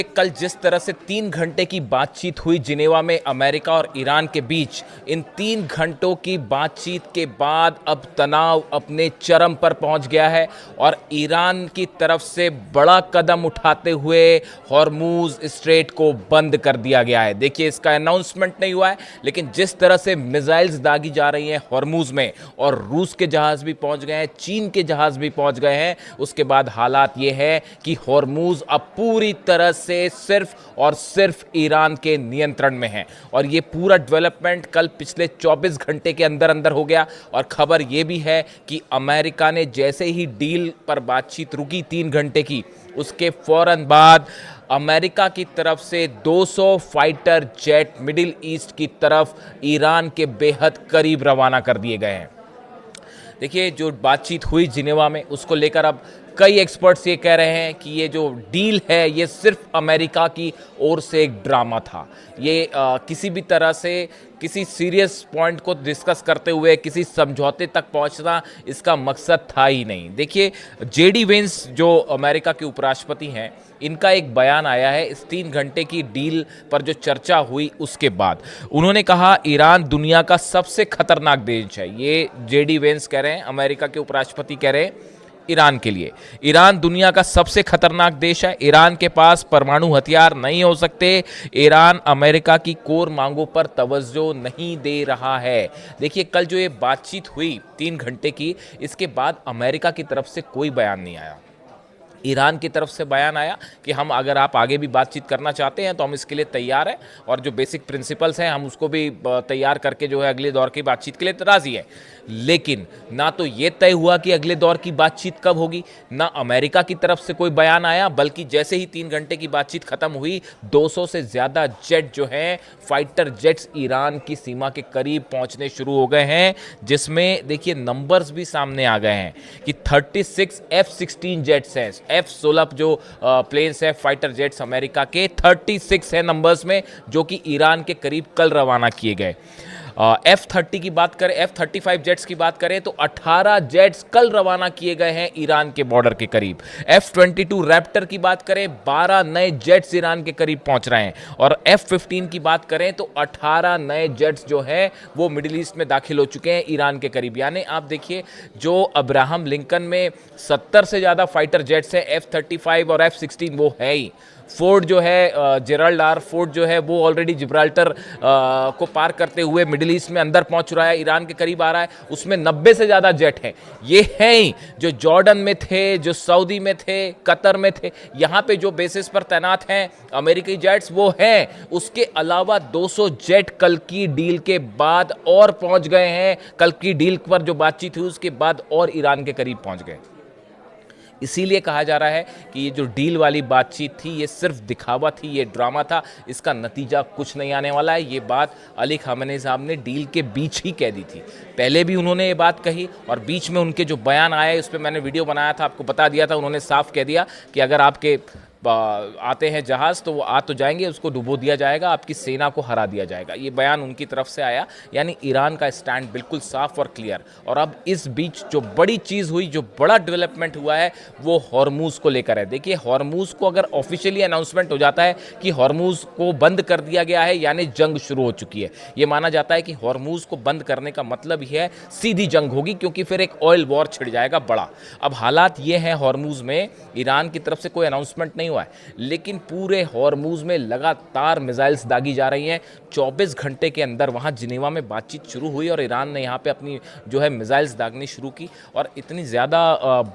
कल जिस तरह से 3 घंटे की बातचीत हुई जिनेवा में अमेरिका और ईरान के बीच, इन 3 घंटों की बातचीत के बाद अब तनाव अपने चरम पर पहुंच गया है और ईरान की तरफ से बड़ा कदम उठाते हुए हॉर्मूज स्ट्रेट को बंद कर दिया गया है। देखिए, इसका अनाउंसमेंट नहीं हुआ है, लेकिन जिस तरह से मिसाइल्स दागी जा रही हैं हॉर्मूज में और रूस के जहाज भी पहुंच गए हैं, चीन के जहाज भी पहुंच गए हैं, उसके बाद हालात ये है कि हॉर्मूज अब पूरी तरह से सिर्फ और सिर्फ ईरान के नियंत्रण में है। और ये पूरा डेवलपमेंट कल पिछले 24 घंटे के अंदर अंदर हो गया। और खबर ये भी है कि अमेरिका ने जैसे ही डील पर बातचीत रुकी 3 घंटे की, उसके फौरन बाद अमेरिका की तरफ से 200 फाइटर जेट मिडिल ईस्ट की तरफ ईरान के बेहद करीब रवाना कर दिए गए हैं। देखिए, जो बातचीत हुई जिनेवा में, उसको लेकर अब कई एक्सपर्ट्स ये कह रहे हैं कि ये जो डील है ये सिर्फ अमेरिका की ओर से एक ड्रामा था। ये किसी भी तरह से किसी सीरियस पॉइंट को डिस्कस करते हुए किसी समझौते तक पहुंचना इसका मकसद था ही नहीं। देखिए, जेडी वेंस जो अमेरिका के उपराष्ट्रपति हैं, इनका एक बयान आया है इस 3 घंटे की डील पर जो चर्चा हुई उसके बाद। उन्होंने कहा ईरान दुनिया का सबसे खतरनाक देश है। ये जेडी वेंस कह रहे हैं, अमेरिका के उपराष्ट्रपति कह रहे हैं ईरान के लिए। ईरान दुनिया का सबसे खतरनाक देश है। ईरान के पास परमाणु हथियार नहीं हो सकते। ईरान अमेरिका की कोर मांगों पर तवज्जो नहीं दे रहा है। देखिए, कल जो ये बातचीत हुई 3 घंटे की, इसके बाद अमेरिका की तरफ से कोई बयान नहीं आया। ईरान की तरफ से बयान आया कि हम, अगर आप आगे भी बातचीत करना चाहते हैं तो हम इसके लिए तैयार हैं और जो बेसिक प्रिंसिपल्स हैं हम उसको भी तैयार करके जो है अगले दौर की बातचीत के लिए राजी है। लेकिन ना तो ये तय हुआ कि अगले दौर की बातचीत कब होगी, ना अमेरिका की तरफ से कोई बयान आया, बल्कि जैसे ही 3 घंटे की बातचीत खत्म हुई, 200 से ज़्यादा जेट जो हैं, फाइटर जेट्स ईरान की सीमा के करीब पहुंचने शुरू हो गए हैं, जिसमें देखिए नंबर्स भी सामने आ गए हैं कि 36 F-16 जेट्स हैं। F-16 जो प्लेन्स है फाइटर जेट्स अमेरिका के, 36 है नंबर्स में, जो कि ईरान के करीब कल रवाना किए गए। F-30 की बात करें, F-35 जेट्स की बात करें तो 18 जेट्स कल रवाना किए गए हैं ईरान के बॉर्डर के करीब। F-22 रैप्टर की बात करें, 12 नए जेट्स ईरान के करीब पहुंच रहे हैं। और F-15 की बात करें तो 18 नए जेट्स जो है वो मिडिल ईस्ट में दाखिल हो चुके हैं ईरान के करीब। यानी आप देखिए, जो अब्राहम लिंकन में 70 से ज़्यादा फाइटर जेट्स हैं, F-35 और F-16 वो है ही। फोर्ड जो है, जेराल्ड आर फोर्ड जो है, वो ऑलरेडी जिब्राल्टर को पार करते हुए मिडिल ईस्ट में अंदर पहुंच रहा है, ईरान के करीब आ रहा है। उसमें 90 से ज़्यादा जेट हैं। ये हैं ही जो जॉर्डन में थे, जो सऊदी में थे, कतर में थे, यहाँ पे जो बेसिस पर तैनात हैं अमेरिकी जेट्स वो हैं। उसके अलावा 200 जेट कल की डील के बाद और पहुँच गए हैं। कल की डील पर जो बातचीत हुई उसके बाद और ईरान के करीब पहुँच गए। इसीलिए कहा जा रहा है कि ये जो डील वाली बातचीत थी ये सिर्फ दिखावा थी, ये ड्रामा था, इसका नतीजा कुछ नहीं आने वाला है। ये बात अली खामेनी साहब ने डील के बीच ही कह दी थी। पहले भी उन्होंने ये बात कही और बीच में उनके जो बयान आए उस पर मैंने वीडियो बनाया था, आपको बता दिया था। उन्होंने साफ कह दिया कि अगर आपके आते हैं जहाज़ तो वो आ तो जाएंगे, उसको डुबो दिया जाएगा, आपकी सेना को हरा दिया जाएगा। ये बयान उनकी तरफ से आया। यानी ईरान का स्टैंड बिल्कुल साफ और क्लियर। और अब इस बीच जो बड़ी चीज़ हुई, जो बड़ा डेवलपमेंट हुआ है, वो हॉर्मूज को लेकर है। देखिए, हॉर्मूज को अगर ऑफिशियली अनाउंसमेंट हो जाता है कि हॉर्मूज को बंद कर दिया गया है, यानी जंग शुरू हो चुकी है। ये माना जाता है कि हॉर्मूज को बंद करने का मतलब ही है सीधी जंग होगी, क्योंकि फिर एक ऑयल वॉर छिड़ जाएगा बड़ा। अब हालात ये हैं, हॉर्मूज में ईरान की तरफ से कोई अनाउंसमेंट नहीं हुआ है, लेकिन पूरे हॉर्मूज में लगातार मिसाइल्स दागी जा रही हैं। 24 घंटे के अंदर वहां जिनेवा में बातचीत शुरू हुई और ईरान ने यहां पे अपनी जो है मिसाइल्स दागनी शुरू की। और इतनी ज़्यादा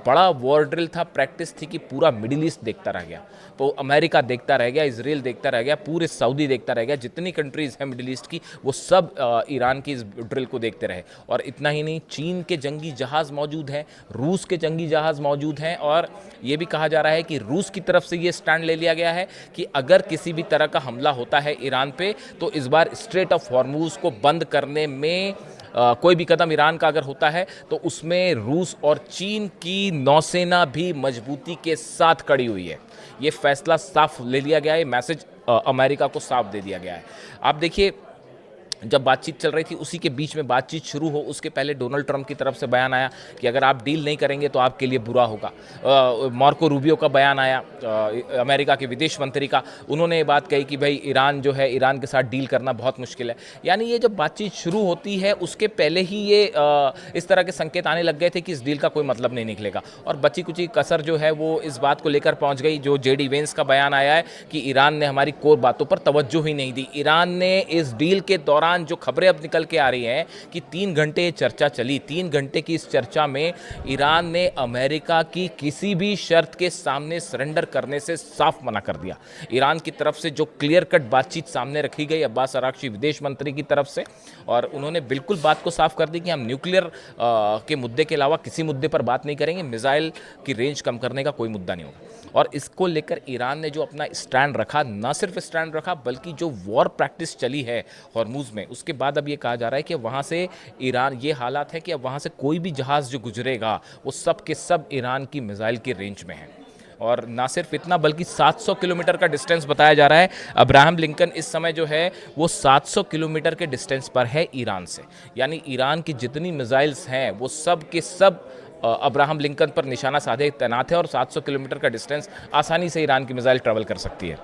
बड़ा वॉर ड्रिल था, प्रैक्टिस थी कि पूरा मिडिल ईस्ट देखता रह गया। तो अमेरिका देखता रह गया, इजराइल देखता रह गया, पूरे सऊदी देखता रह गया। जितनी कंट्रीज़ हैं मिडिल ईस्ट की, वो सब ईरान की इस ड्रिल को देखते रहे। और इतना ही नहीं, चीन के जंगी जहाज़ मौजूद हैं, रूस के जंगी जहाज़ मौजूद हैं। और ये भी कहा जा रहा है कि रूस की तरफ से ये स्टैंड ले लिया गया है कि अगर किसी भी तरह का हमला होता है ईरान पे, तो इस बार स्ट्रेट ऑफ हॉर्मूज को बंद करने में कोई भी कदम ईरान का अगर होता है तो उसमें रूस और चीन की नौसेना भी मजबूती के साथ खड़ी हुई है। ये फैसला साफ ले लिया गया है, मैसेज अमेरिका को साफ दे दिया गया है। आप देखिए, जब बातचीत चल रही थी उसी के बीच में बातचीत शुरू हो उसके पहले डोनाल्ड ट्रंप की तरफ से बयान आया कि अगर आप डील नहीं करेंगे तो आपके लिए बुरा होगा। मार्को रूबियो का बयान आया, अमेरिका के विदेश मंत्री का, उन्होंने ये बात कही कि भाई ईरान जो है, ईरान के साथ डील करना बहुत मुश्किल है। यानी ये जब बातचीत शुरू होती है उसके पहले ही ये इस तरह के संकेत आने लग गए थे कि इस डील का कोई मतलब नहीं निकलेगा। और बची कुची कसर जो है वो इस बात को लेकर पहुंच गई, जो जेडी वेंस का बयान आया है कि ईरान ने हमारी कोर बातों पर तवज्जो ही नहीं दी। ईरान ने इस डील के दौरान जो खबरें अब निकल के आ रही हैं कि 3 घंटे ये चर्चा चली, 3 घंटे की इस चर्चा में ईरान ने अमेरिका की किसी भी शर्त के सामने सरेंडर करने से साफ मना कर दिया। ईरान की तरफ से जो क्लियर कट बातचीत सामने रखी गई अब्बास अरागची विदेश मंत्री की तरफ से, और उन्होंने बिल्कुल बात को साफ कर दी कि हम न्यूक्लियर के मुद्दे के अलावा किसी मुद्दे पर बात नहीं करेंगे, मिसाइल की रेंज कम करने का कोई मुद्दा नहीं होगा। और इसको लेकर ईरान ने जो अपना स्टैंड रखा, ना सिर्फ स्टैंड रखा बल्कि जो वॉर प्रैक्टिस चली है हॉर्मुज में, उसके बाद अब ये कहा जा रहा है कि वहाँ से ईरान, ये हालात है कि अब वहाँ से कोई भी जहाज़ जो गुजरेगा वो सब के सब ईरान की मिसाइल की रेंज में है। और ना सिर्फ इतना बल्कि 700 किलोमीटर का डिस्टेंस बताया जा रहा है। अब्राहम लिंकन इस समय जो है वो 700 किलोमीटर के डिस्टेंस पर है ईरान से। यानी ईरान की जितनी मिसाइल्स हैं वो सब के सब अब्राहम लिंकन पर निशाना साधे तैनात है, और 700 किलोमीटर का डिस्टेंस आसानी से ईरान की मिसाइल ट्रैवल कर सकती है।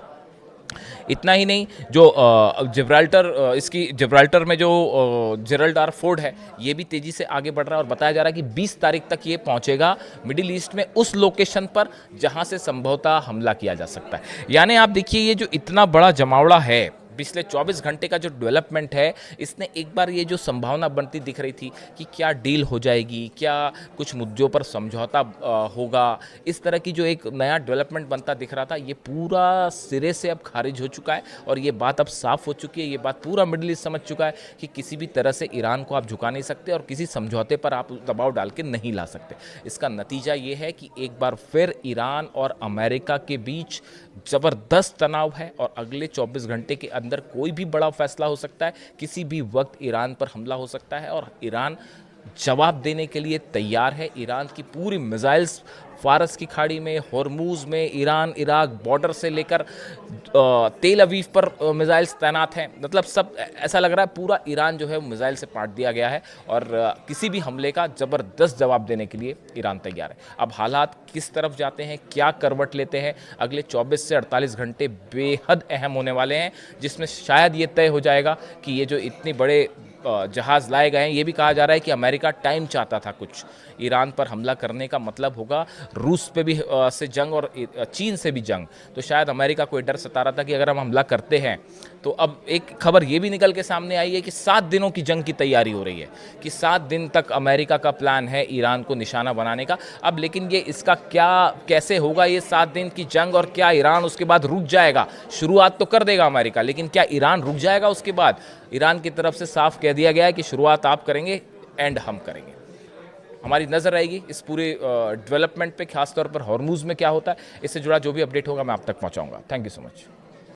इतना ही नहीं, जो जिब्राल्टर में जो जेरल्ड आर फोर्ड है ये भी तेज़ी से आगे बढ़ रहा है, और बताया जा रहा है कि 20 तारीख तक ये पहुंचेगा मिडिल ईस्ट में उस लोकेशन पर जहां से संभवतः हमला किया जा सकता है। यानी आप देखिए ये जो इतना बड़ा जमावड़ा है पिछले 24 घंटे का जो डेवलपमेंट है, इसने एक बार ये जो संभावना बनती दिख रही थी कि क्या डील हो जाएगी, क्या कुछ मुद्दों पर समझौता होगा, इस तरह की जो एक नया डेवलपमेंट बनता दिख रहा था, ये पूरा सिरे से अब खारिज हो चुका है। और ये बात अब साफ हो चुकी है, ये बात पूरा मिडिल ईस्ट समझ चुका है कि किसी भी तरह से ईरान को आप झुका नहीं सकते और किसी समझौते पर आप दबाव डाल के नहीं ला सकते। इसका नतीजा ये है कि एक बार फिर ईरान और अमेरिका के बीच ज़बरदस्त तनाव है, और अगले 24 घंटे के अंदर कोई भी बड़ा फैसला हो सकता है। किसी भी वक्त ईरान पर हमला हो सकता है, और ईरान जवाब देने के लिए तैयार है। ईरान की पूरी मिसाइल्स फारस की खाड़ी में, हॉर्मुज में, ईरान इराक बॉर्डर से लेकर तेल अवीव पर मिसाइल्स तैनात हैं। मतलब सब ऐसा लग रहा है पूरा ईरान जो है वो मिसाइल से पाट दिया गया है, और किसी भी हमले का ज़बरदस्त जवाब देने के लिए ईरान तैयार है। अब हालात किस तरफ जाते हैं, क्या करवट लेते हैं, अगले 24 से 48 घंटे बेहद अहम होने वाले हैं, जिसमें शायद ये तय हो जाएगा कि ये जो इतने बड़े जहाज़ लाए गए हैं, ये भी कहा जा रहा है कि अमेरिका टाइम चाहता था कुछ। ईरान पर हमला करने का मतलब होगा रूस पे भी से जंग और चीन से भी जंग। तो शायद अमेरिका को डर सता रहा था कि अगर हम हमला करते हैं तो अब एक खबर ये भी निकल के सामने आई है कि 7 दिनों की जंग की तैयारी हो रही है, कि 7 दिन तक अमेरिका का प्लान है ईरान को निशाना बनाने का। अब लेकिन ये इसका क्या कैसे होगा ये 7 दिन की जंग, और क्या ईरान उसके बाद रुक जाएगा? शुरुआत तो कर देगा अमेरिका, लेकिन क्या ईरान रुक जाएगा उसके बाद? ईरान की तरफ से साफ कह दिया गया है कि शुरुआत आप करेंगे, एंड हम करेंगे। हमारी नज़र रहेगी इस पूरे डेवलपमेंट पे, खासतौर पर हॉर्मुज में क्या होता है। इससे जुड़ा जो भी अपडेट होगा मैं आप तक पहुंचाऊंगा। Thank you so much.